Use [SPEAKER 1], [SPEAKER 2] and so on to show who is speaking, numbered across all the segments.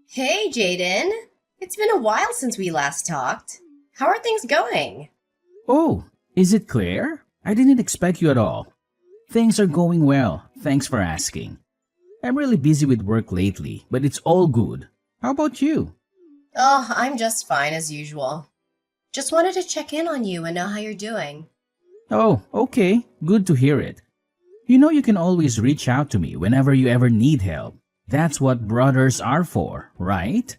[SPEAKER 1] Hey, Jaden. It's been a while since we last talked. How are things going?
[SPEAKER 2] Oh, is it clear? I didn't expect you at all. Things are going well, thanks for asking. I'm really busy with work lately, but it's all good. How about you?
[SPEAKER 1] Oh, I'm just fine as usual. Just wanted to check in on you and know how you're doing.
[SPEAKER 2] Oh, okay, good to hear it. You know you can always reach out to me whenever you ever need help. That's what brothers are for, right?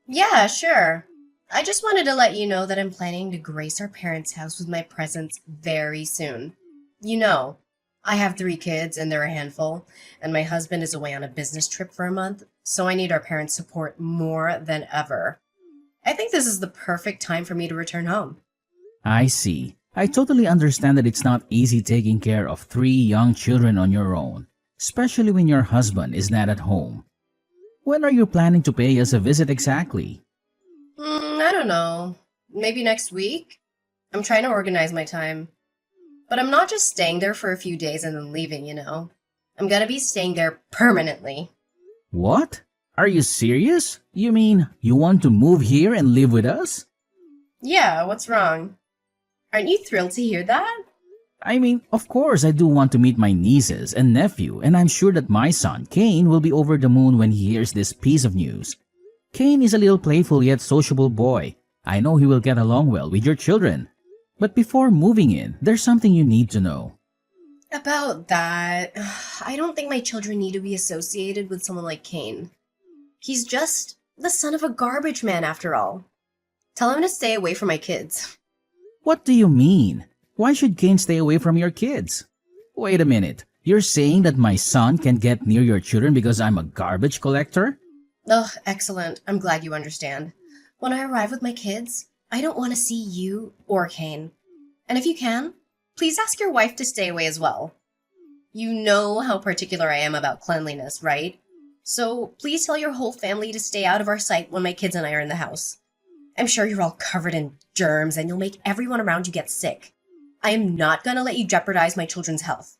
[SPEAKER 1] Yeah, sure. I just wanted to let you know that I'm planning to grace our parents' house with my presence very soon. You know, I have three kids and they're a handful, and my husband is away on a business trip for a month, so I need our parents' support more than ever. I think this is the perfect time for me to return home.
[SPEAKER 2] I see. I totally understand that it's not easy taking care of three young children on your own, especially when your husband is not at home. When are you planning to pay us a visit exactly?
[SPEAKER 1] I don't know. Maybe next week? I'm trying to organize my time. But I'm not just staying there for a few days and then leaving. I'm gonna be staying there permanently.
[SPEAKER 2] What? Are you serious? You mean you want to move here and live with us?
[SPEAKER 1] Yeah, what's wrong? Aren't you thrilled to hear that?
[SPEAKER 2] I mean, of course I do want to meet my nieces and nephew, and I'm sure that my son, Kane, will be over the moon when he hears this piece of news. Kane is a little playful yet sociable boy. I know he will get along well with your children. But before moving in, there's something you need to know.
[SPEAKER 1] About that, I don't think my children need to be associated with someone like Kane. He's just the son of a garbage man after all. Tell him to stay away from my kids.
[SPEAKER 2] What do you mean? Why should Kane stay away from your kids? Wait a minute. You're saying that my son can't get near your children because I'm a garbage collector?
[SPEAKER 1] Ugh, excellent. I'm glad you understand. When I arrive with my kids, I don't want to see you or Kane. And if you can, please ask your wife to stay away as well. You know how particular I am about cleanliness, right? So please tell your whole family to stay out of our sight when my kids and I are in the house. I'm sure you're all covered in germs and you'll make everyone around you get sick. I am not gonna let you jeopardize my children's health.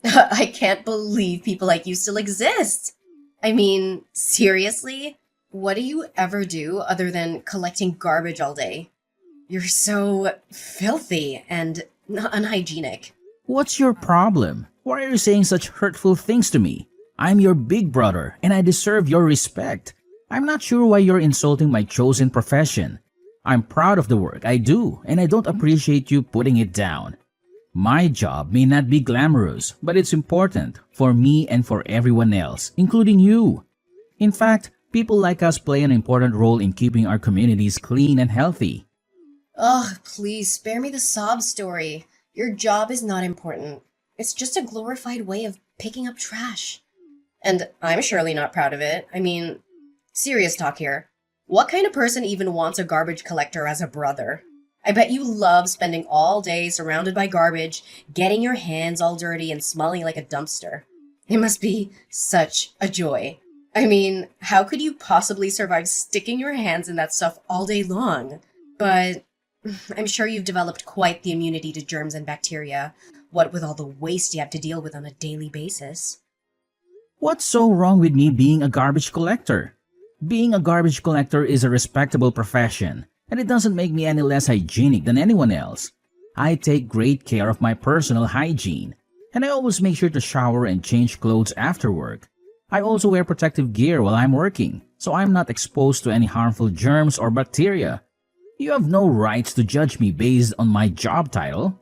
[SPEAKER 1] I can't believe people like you still exist. I mean, seriously? What do you ever do other than collecting garbage all day? You're so filthy and unhygienic.
[SPEAKER 2] What's your problem? Why are you saying such hurtful things to me? I'm your big brother and I deserve your respect. I'm not sure why you're insulting my chosen profession. I'm proud of the work I do and I don't appreciate you putting it down. My job may not be glamorous, but it's important for me and for everyone else, including you. In fact, people like us play an important role in keeping our communities clean and healthy.
[SPEAKER 1] Ugh, please spare me the sob story. Your job is not important. It's just a glorified way of picking up trash. And I'm surely not proud of it. I mean, serious talk here. What kind of person even wants a garbage collector as a brother? I bet you love spending all day surrounded by garbage, getting your hands all dirty and smelling like a dumpster. It must be such a joy. I mean, how could you possibly survive sticking your hands in that stuff all day long? But I'm sure you've developed quite the immunity to germs and bacteria, what with all the waste you have to deal with on a daily basis.
[SPEAKER 2] What's so wrong with me being a garbage collector? Being a garbage collector is a respectable profession, and it doesn't make me any less hygienic than anyone else. I take great care of my personal hygiene, and I always make sure to shower and change clothes after work. I also wear protective gear while I'm working, so I'm not exposed to any harmful germs or bacteria. You have no rights to judge me based on my job title.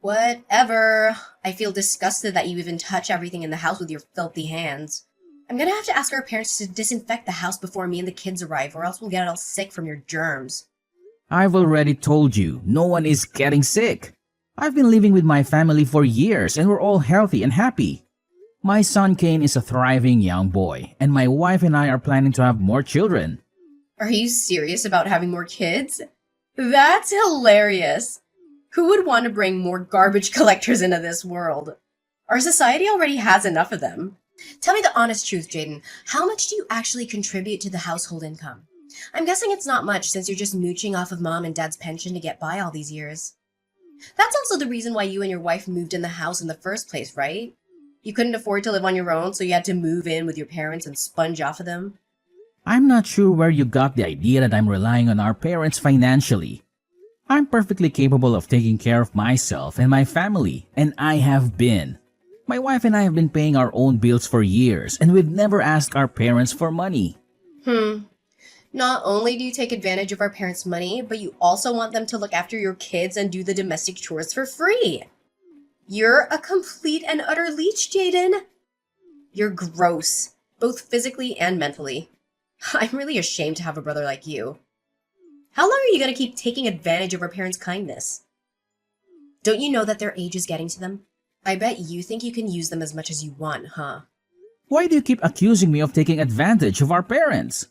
[SPEAKER 1] Whatever. I feel disgusted that you even touch everything in the house with your filthy hands. I'm gonna have to ask our parents to disinfect the house before me and the kids arrive, or else we'll get all sick from your germs.
[SPEAKER 2] I've already told you, no one is getting sick. I've been living with my family for years and we're all healthy and happy. My son Kane is a thriving young boy, and my wife and I are planning to have more children.
[SPEAKER 1] Are you serious about having more kids? That's hilarious. Who would want to bring more garbage collectors into this world? Our society already has enough of them. Tell me the honest truth, Jaden. How much do you actually contribute to the household income? I'm guessing it's not much since you're just mooching off of mom and dad's pension to get by all these years. That's also the reason why you and your wife moved in the house in the first place, right? You couldn't afford to live on your own, so you had to move in with your parents and sponge off of them.
[SPEAKER 2] I'm not sure where you got the idea that I'm relying on our parents financially. I'm perfectly capable of taking care of myself and my family, and I have been. My wife and I have been paying our own bills for years, and we've never asked our parents for money.
[SPEAKER 1] Not only do you take advantage of our parents' money, but you also want them to look after your kids and do the domestic chores for free. You're a complete and utter leech, Jaden. You're gross, both physically and mentally. I'm really ashamed to have a brother like you. How long are you going to keep taking advantage of our parents' kindness? Don't you know that their age is getting to them? I bet you think you can use them as much as you want, huh?
[SPEAKER 2] Why do you keep accusing me of taking advantage of our parents?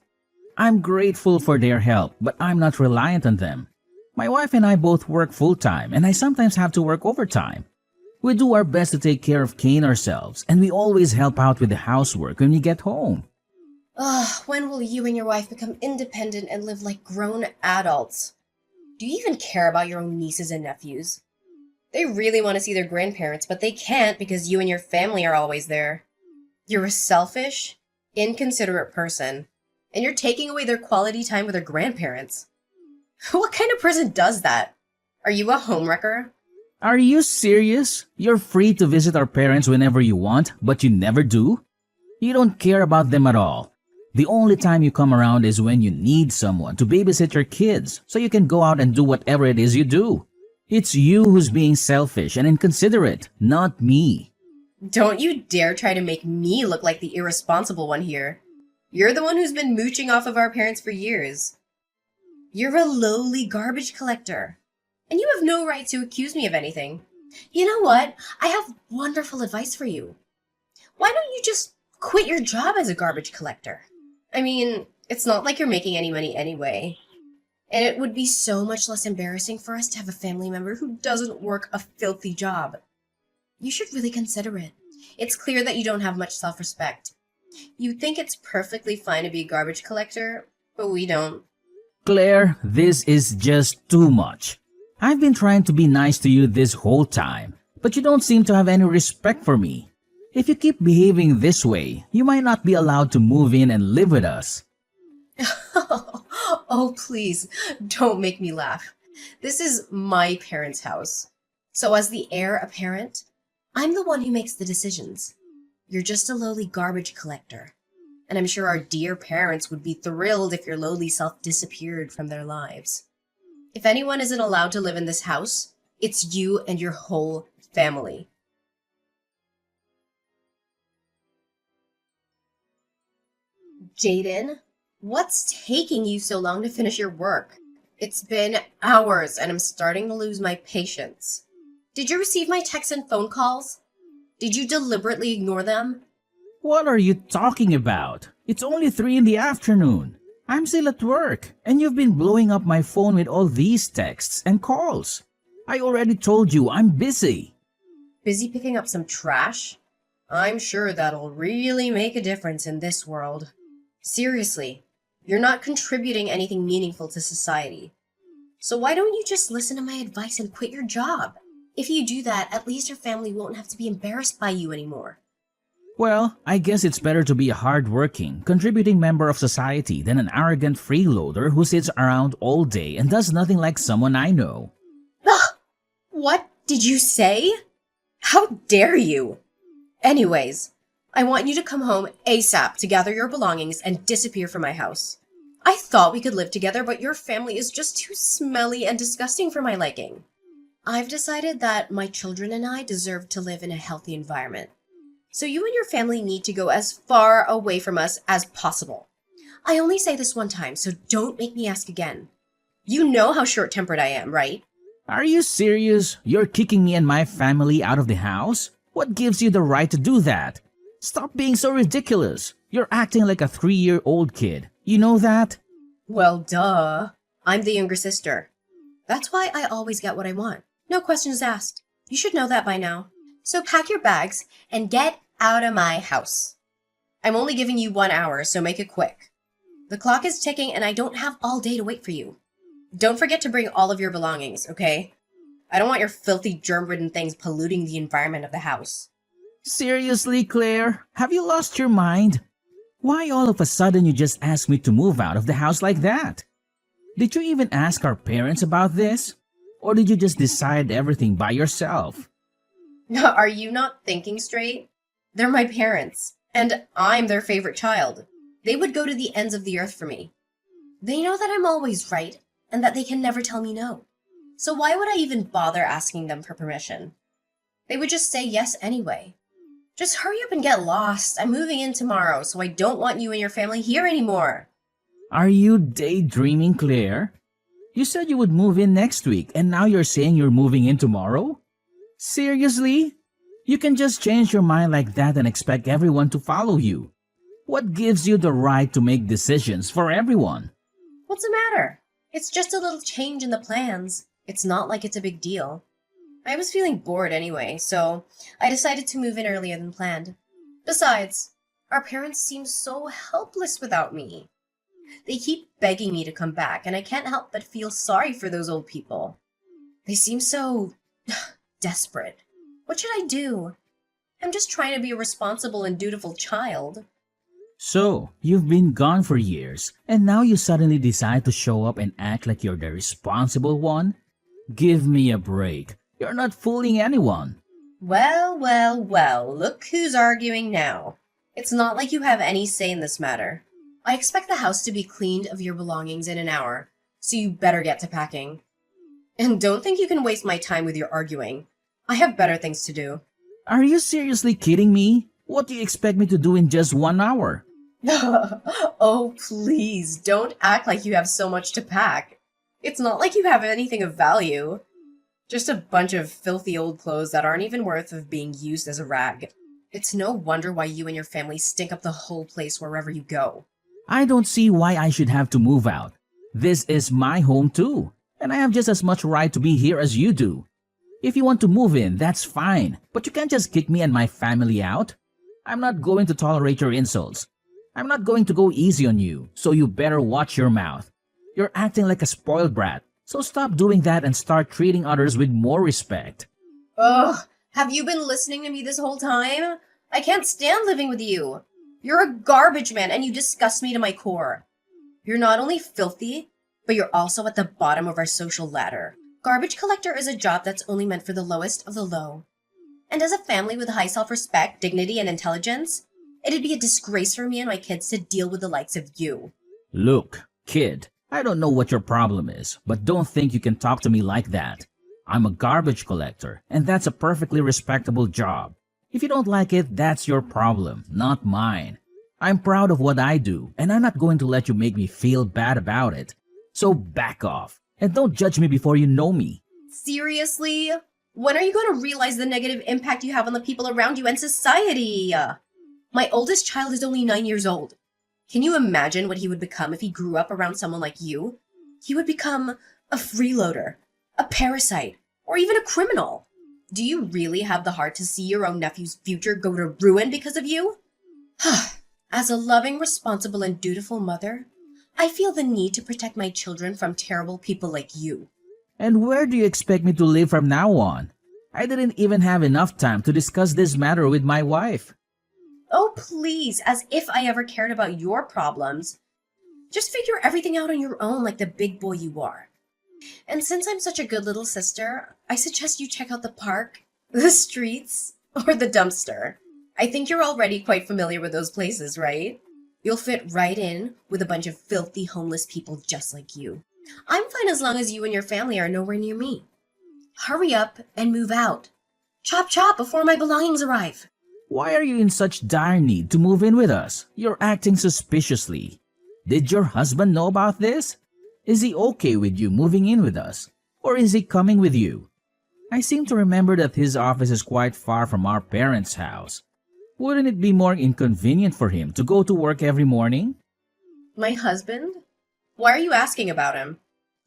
[SPEAKER 2] I'm grateful for their help, but I'm not reliant on them. My wife and I both work full-time, and I sometimes have to work overtime. We do our best to take care of Kane ourselves, and we always help out with the housework when we get home.
[SPEAKER 1] Ugh, when will you and your wife become independent and live like grown adults? Do you even care about your own nieces and nephews? They really want to see their grandparents, but they can't because you and your family are always there. You're a selfish, inconsiderate person, and you're taking away their quality time with their grandparents. What kind of person does that? Are you a homewrecker?
[SPEAKER 2] Are you serious? You're free to visit our parents whenever you want, but you never do? You don't care about them at all. The only time you come around is when you need someone to babysit your kids so you can go out and do whatever it is you do. It's you who's being selfish and inconsiderate, not me.
[SPEAKER 1] Don't you dare try to make me look like the irresponsible one here. You're the one who's been mooching off of our parents for years. You're a lowly garbage collector, and you have no right to accuse me of anything. You know what? I have wonderful advice for you. Why don't you just quit your job as a garbage collector? I mean, it's not like you're making any money anyway. And it would be so much less embarrassing for us to have a family member who doesn't work a filthy job. You should really consider it. It's clear that you don't have much self-respect. You think it's perfectly fine to be a garbage collector, but we don't.
[SPEAKER 2] Claire, this is just too much. I've been trying to be nice to you this whole time, but you don't seem to have any respect for me. If you keep behaving this way, you might not be allowed to move in and live with us.
[SPEAKER 1] Oh, please, don't make me laugh. This is my parents' house. So as the heir apparent, I'm the one who makes the decisions. You're just a lowly garbage collector. And I'm sure our dear parents would be thrilled if your lowly self disappeared from their lives. If anyone isn't allowed to live in this house, it's you and your whole family. Jaden, what's taking you so long to finish your work? It's been hours and I'm starting to lose my patience. Did you receive my texts and phone calls? Did you deliberately ignore them?
[SPEAKER 2] What are you talking about? It's only 3 in the afternoon. I'm still at work, and you've been blowing up my phone with all these texts and calls. I already told you I'm busy.
[SPEAKER 1] Busy picking up some trash? I'm sure that'll really make a difference in this world. Seriously, you're not contributing anything meaningful to society. So why don't you just listen to my advice and quit your job? If you do that, at least your family won't have to be embarrassed by you anymore.
[SPEAKER 2] Well, I guess it's better to be a hard-working, contributing member of society than an arrogant freeloader who sits around all day and does nothing like someone I know.
[SPEAKER 1] Ugh! What did you say? How dare you? Anyways, I want you to come home ASAP to gather your belongings and disappear from my house. I thought we could live together, but your family is just too smelly and disgusting for my liking. I've decided that my children and I deserve to live in a healthy environment. So you and your family need to go as far away from us as possible. I only say this one time, so don't make me ask again. You know how short-tempered I am, right?
[SPEAKER 2] Are you serious? You're kicking me and my family out of the house? What gives you the right to do that? Stop being so ridiculous. You're acting like a 3-year-old kid. You know that?
[SPEAKER 1] Well, duh. I'm the younger sister. That's why I always get what I want. No questions asked. You should know that by now. So pack your bags and get out of my house. I'm only giving you 1 hour, so make it quick. The clock is ticking and I don't have all day to wait for you. Don't forget to bring all of your belongings, okay? I don't want your filthy germ-ridden things polluting the environment of the house.
[SPEAKER 2] Seriously, Claire? Have you lost your mind? Why all of a sudden you just ask me to move out of the house like that? Did you even ask our parents about this? Or did you just decide everything by yourself?
[SPEAKER 1] Are you not thinking straight? They're my parents, and I'm their favorite child. They would go to the ends of the earth for me. They know that I'm always right, and that they can never tell me no. So why would I even bother asking them for permission? They would just say yes anyway. Just hurry up and get lost. I'm moving in tomorrow, so I don't want you and your family here anymore.
[SPEAKER 2] Are you daydreaming, Claire? You said you would move in next week, and now you're saying you're moving in tomorrow? Seriously? You can just change your mind like that and expect everyone to follow you. What gives you the right to make decisions for everyone?
[SPEAKER 1] What's the matter? It's just a little change in the plans. It's not like it's a big deal. I was feeling bored anyway, so I decided to move in earlier than planned. Besides, our parents seem so helpless without me. They keep begging me to come back, and I can't help but feel sorry for those old people. They seem so desperate. What should I do? I'm just trying to be a responsible and dutiful child.
[SPEAKER 2] So, you've been gone for years, and now you suddenly decide to show up and act like you're the responsible one? Give me a break. You're not fooling anyone.
[SPEAKER 1] Well, look who's arguing now. It's not like you have any say in this matter. I expect the house to be cleaned of your belongings in an hour, so you better get to packing. And don't think you can waste my time with your arguing. I have better things to do.
[SPEAKER 2] Are you seriously kidding me? What do you expect me to do in just 1 hour?
[SPEAKER 1] Oh, please, don't act like you have so much to pack. It's not like you have anything of value. Just a bunch of filthy old clothes that aren't even worth of being used as a rag. It's no wonder why you and your family stink up the whole place wherever you go.
[SPEAKER 2] I don't see why I should have to move out. This is my home too, and I have just as much right to be here as you do. If you want to move in, that's fine, but you can't just kick me and my family out. I'm not going to tolerate your insults. I'm not going to go easy on you, so you better watch your mouth. You're acting like a spoiled brat, so stop doing that and start treating others with more respect.
[SPEAKER 1] Ugh, have you been listening to me this whole time? I can't stand living with you. You're a garbage man and you disgust me to my core. You're not only filthy, but you're also at the bottom of our social ladder. Garbage collector is a job that's only meant for the lowest of the low. And as a family with high self-respect, dignity, and intelligence, it'd be a disgrace for me and my kids to deal with the likes of you.
[SPEAKER 2] Look, kid, I don't know what your problem is, but don't think you can talk to me like that. I'm a garbage collector, and that's a perfectly respectable job. If you don't like it, that's your problem, not mine. I'm proud of what I do, and I'm not going to let you make me feel bad about it. So back off, and don't judge me before you know me.
[SPEAKER 1] Seriously? When are you going to realize the negative impact you have on the people around you and society? My oldest child is only 9 years old. Can you imagine what he would become if he grew up around someone like you? He would become a freeloader, a parasite, or even a criminal. Do you really have the heart to see your own nephew's future go to ruin because of you? As a loving, responsible, and dutiful mother, I feel the need to protect my children from terrible people like you.
[SPEAKER 2] And where do you expect me to live from now on? I didn't even have enough time to discuss this matter with my wife.
[SPEAKER 1] Oh, please, as if I ever cared about your problems. Just figure everything out on your own like the big boy you are. And since I'm such a good little sister, I suggest you check out the park, the streets, or the dumpster. I think you're already quite familiar with those places, right? You'll fit right in with a bunch of filthy homeless people just like you. I'm fine as long as you and your family are nowhere near me. Hurry up and move out. Chop chop before my belongings arrive.
[SPEAKER 2] Why are you in such dire need to move in with us? You're acting suspiciously. Did your husband know about this? Is he okay with you moving in with us? Or is he coming with you? I seem to remember that his office is quite far from our parents' house. Wouldn't it be more inconvenient for him to go to work every morning?
[SPEAKER 1] My husband? Why are you asking about him?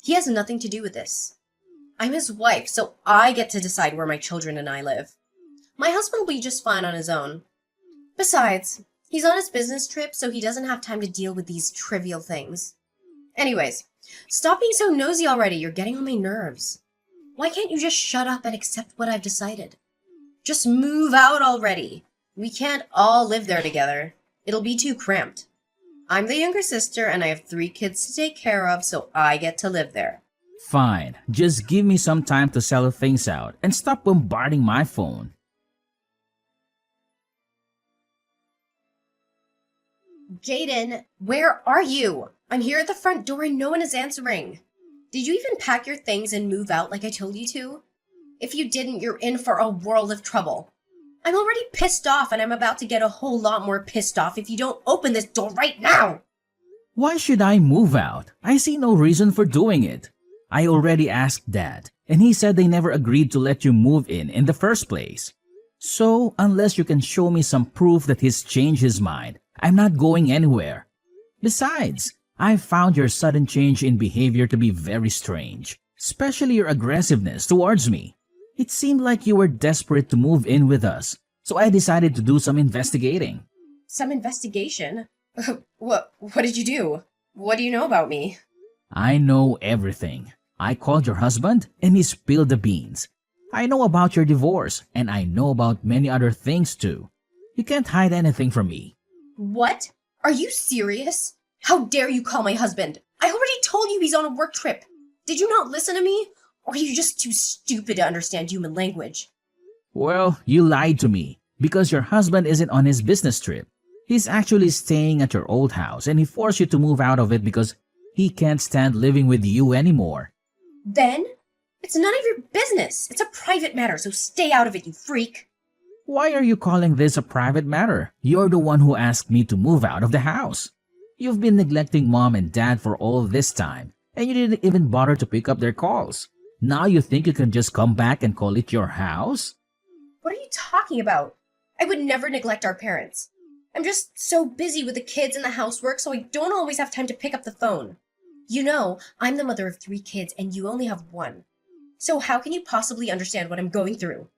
[SPEAKER 1] He has nothing to do with this. I'm his wife, so I get to decide where my children and I live. My husband will be just fine on his own. Besides, he's on his business trip, so he doesn't have time to deal with these trivial things. Anyways, stop being so nosy already. You're getting on my nerves. Why can't you just shut up and accept what I've decided? Just move out already. We can't all live there together. It'll be too cramped. I'm the younger sister and I have 3 kids to take care of, so I get to live there.
[SPEAKER 2] Fine, just give me some time to settle things out and stop bombarding my phone.
[SPEAKER 1] Jaden, where are you? I'm here at the front door and no one is answering. Did you even pack your things and move out like I told you to? If you didn't, you're in for a world of trouble. I'm already pissed off and I'm about to get a whole lot more pissed off if you don't open this door right now!
[SPEAKER 2] Why should I move out? I see no reason for doing it. I already asked Dad, and he said they never agreed to let you move in the first place. So, unless you can show me some proof that he's changed his mind, I'm not going anywhere. Besides, I found your sudden change in behavior to be very strange, especially your aggressiveness towards me. It seemed like you were desperate to move in with us, so I decided to do some investigating.
[SPEAKER 1] Some investigation? What did you do? What do you know about me?
[SPEAKER 2] I know everything. I called your husband and he spilled the beans. I know about your divorce and I know about many other things too. You can't hide anything from me.
[SPEAKER 1] What? Are you serious? How dare you call my husband? I already told you he's on a work trip. Did you not listen to me? Or are you just too stupid to understand human language?
[SPEAKER 2] Well, you lied to me because your husband isn't on his business trip. He's actually staying at your old house and he forced you to move out of it because he can't stand living with you anymore.
[SPEAKER 1] Then? It's none of your business. It's a private matter, so stay out of it, you freak.
[SPEAKER 2] Why are you calling this a private matter? You're the one who asked me to move out of the house. You've been neglecting Mom and Dad for all this time, and you didn't even bother to pick up their calls. Now you think you can just come back and call it your house?
[SPEAKER 1] What are you talking about? I would never neglect our parents. I'm just so busy with the kids and the housework, so I don't always have time to pick up the phone. You know, I'm the mother of 3 kids and you only have 1. So how can you possibly understand what I'm going through?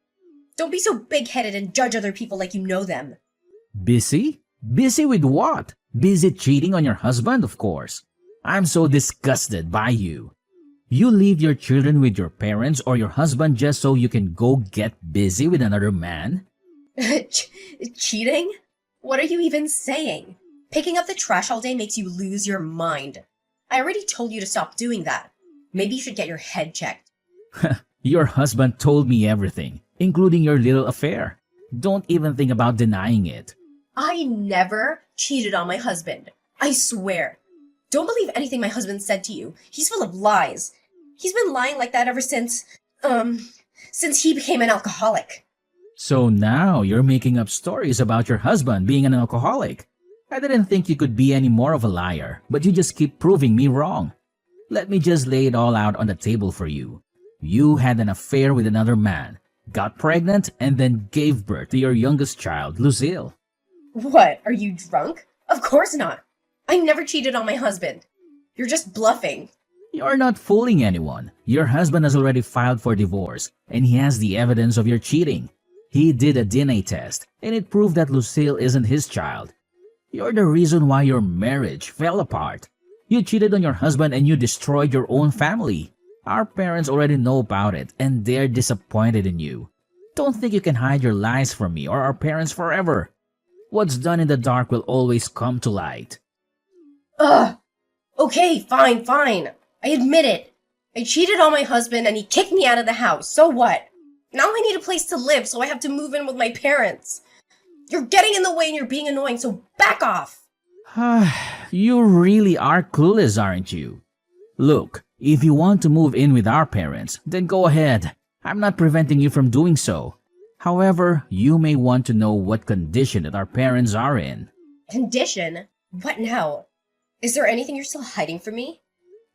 [SPEAKER 1] Don't be so big-headed and judge other people like you know them.
[SPEAKER 2] Busy? Busy with what? Busy cheating on your husband, of course. I'm so disgusted by you. You leave your children with your parents or your husband just so you can go get busy with another man?
[SPEAKER 1] Cheating? What are you even saying? Picking up the trash all day makes you lose your mind. I already told you to stop doing that. Maybe you should get your head checked.
[SPEAKER 2] Your husband told me everything, including your little affair. Don't even think about denying it.
[SPEAKER 1] I never cheated on my husband. I swear. Don't believe anything my husband said to you. He's full of lies. He's been lying like that ever since he became an alcoholic.
[SPEAKER 2] So now you're making up stories about your husband being an alcoholic. I didn't think you could be any more of a liar, but you just keep proving me wrong. Let me just lay it all out on the table for you. You had an affair with another man, got pregnant, and then gave birth to your youngest child, Lucille.
[SPEAKER 1] What, are you drunk? Of course not. I never cheated on my husband. You're just bluffing.
[SPEAKER 2] You're not fooling anyone. Your husband has already filed for divorce, and he has the evidence of your cheating. He did a DNA test, and it proved that Lucille isn't his child. You're the reason why your marriage fell apart. You cheated on your husband and you destroyed your own family. Our parents already know about it, and they're disappointed in you. Don't think you can hide your lies from me or our parents forever. What's done in the dark will always come to light.
[SPEAKER 1] Ugh! Okay, fine. I admit it. I cheated on my husband and he kicked me out of the house. So what? Now I need a place to live, so I have to move in with my parents. You're getting in the way and you're being annoying, so back off!
[SPEAKER 2] You really are clueless, aren't you? Look, if you want to move in with our parents, then go ahead. I'm not preventing you from doing so. However, you may want to know what condition that our parents are in.
[SPEAKER 1] Condition? What now? Is there anything you're still hiding from me?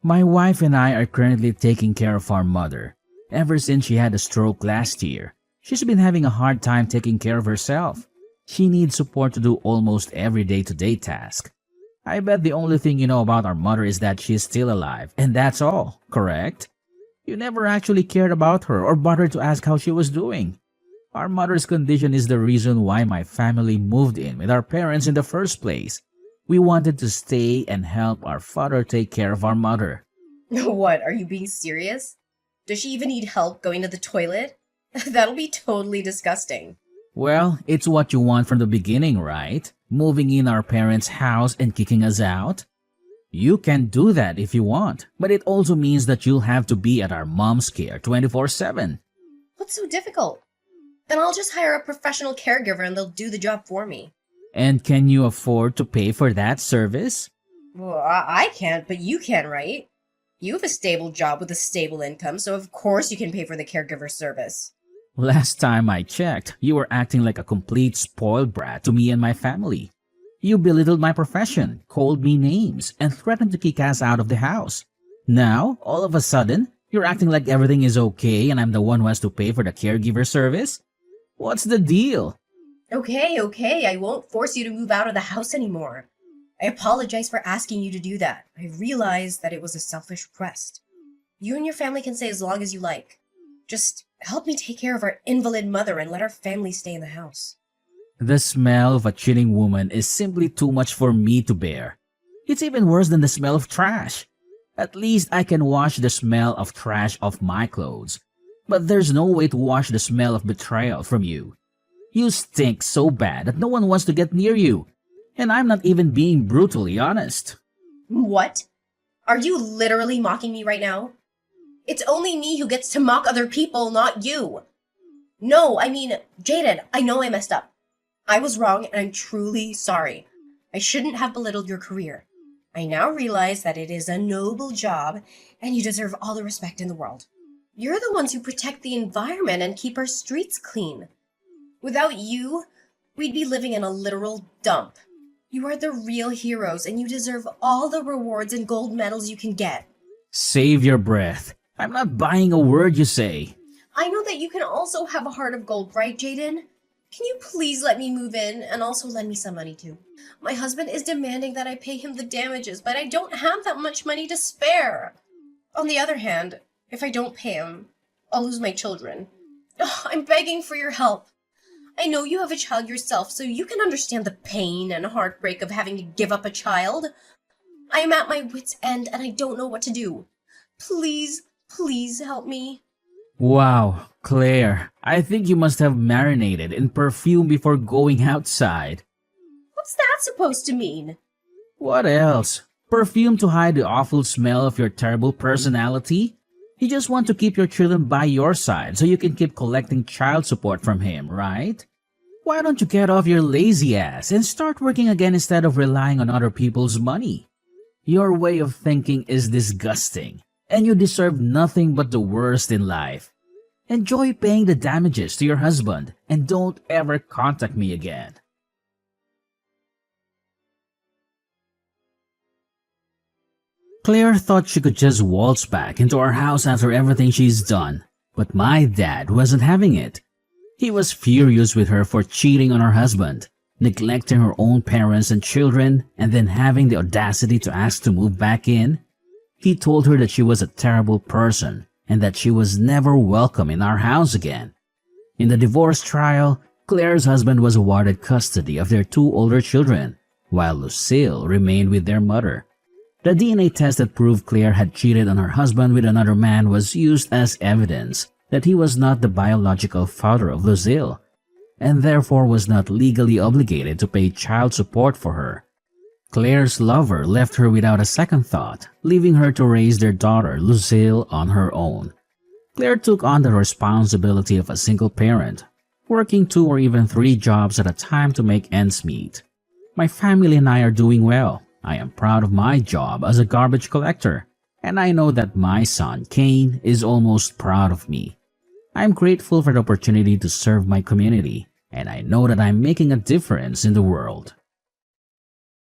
[SPEAKER 2] My wife and I are currently taking care of our mother. Ever since she had a stroke last year, she's been having a hard time taking care of herself. She needs support to do almost every day-to-day task. I bet the only thing you know about our mother is that she's still alive, and that's all, correct? You never actually cared about her or bothered to ask how she was doing. Our mother's condition is the reason why my family moved in with our parents in the first place. We wanted to stay and help our father take care of our mother.
[SPEAKER 1] What, are you being serious? Does she even need help going to the toilet? That'll be totally disgusting.
[SPEAKER 2] Well, it's what you want from the beginning, right? moving in our parents' house and kicking us out? You can do that if you want, but it also means that you'll have to be at our mom's care 24/7.
[SPEAKER 1] What's so difficult? Then I'll just hire a professional caregiver and they'll do the job for me.
[SPEAKER 2] And can you afford to pay for that service?
[SPEAKER 1] Well, I can't, but you can, right? You have a stable job with a stable income, so of course you can pay for the caregiver service.
[SPEAKER 2] Last time I checked, you were acting like a complete spoiled brat to me and my family. You belittled my profession, called me names, and threatened to kick us out of the house. Now, all of a sudden, you're acting like everything is okay and I'm the one who has to pay for the caregiver service? What's the deal?
[SPEAKER 1] Okay, I won't force you to move out of the house anymore. I apologize for asking you to do that. I realize that it was a selfish request. You and your family can stay as long as you like. Just help me take care of our invalid mother and let our family stay in the house.
[SPEAKER 2] The smell of a cheating woman is simply too much for me to bear. It's even worse than the smell of trash. At least I can wash the smell of trash off my clothes. But there's no way to wash the smell of betrayal from you. You stink so bad that no one wants to get near you. And I'm not even being brutally honest.
[SPEAKER 1] What? Are you literally mocking me right now? It's only me who gets to mock other people, not you. No, I mean, Jaden, I know I messed up. I was wrong and I'm truly sorry. I shouldn't have belittled your career. I now realize that it is a noble job and you deserve all the respect in the world. You're the ones who protect the environment and keep our streets clean. Without you, we'd be living in a literal dump. You are the real heroes and you deserve all the rewards and gold medals you can get.
[SPEAKER 2] Save your breath. I'm not buying a word you say.
[SPEAKER 1] I know that you can also have a heart of gold, right, Jaden? Can you please let me move in and also lend me some money too? My husband is demanding that I pay him the damages, but I don't have that much money to spare. On the other hand, if I don't pay him, I'll lose my children. Ugh, I'm begging for your help. I know you have a child yourself, so you can understand the pain and heartbreak of having to give up a child. I am at my wit's end and I don't know what to do. Please help me.
[SPEAKER 2] Wow, Claire, I think you must have marinated in perfume before going outside.
[SPEAKER 1] What's that supposed to mean?
[SPEAKER 2] What else? Perfume to hide the awful smell of your terrible personality? You just want to keep your children by your side so you can keep collecting child support from him, right? Why don't you get off your lazy ass and start working again instead of relying on other people's money? Your way of thinking is disgusting, and you deserve nothing but the worst in life. Enjoy paying the damages to your husband and don't ever contact me again. Claire thought she could just waltz back into our house after everything she's done, but my dad wasn't having it. He was furious with her for cheating on her husband, neglecting her own parents and children, and then having the audacity to ask to move back in. He told her that she was a terrible person and that she was never welcome in our house again. In the divorce trial, Claire's husband was awarded custody of their two older children, while Lucille remained with their mother. The DNA test that proved Claire had cheated on her husband with another man was used as evidence that he was not the biological father of Lucille, and therefore was not legally obligated to pay child support for her. Claire's lover left her without a second thought, leaving her to raise their daughter, Lucille, on her own. Claire took on the responsibility of a single parent, working 2 or even 3 jobs at a time to make ends meet. My family and I are doing well. I am proud of my job as a garbage collector, and I know that my son, Kane, is almost proud of me. I am grateful for the opportunity to serve my community, and I know that I'm making a difference in the world.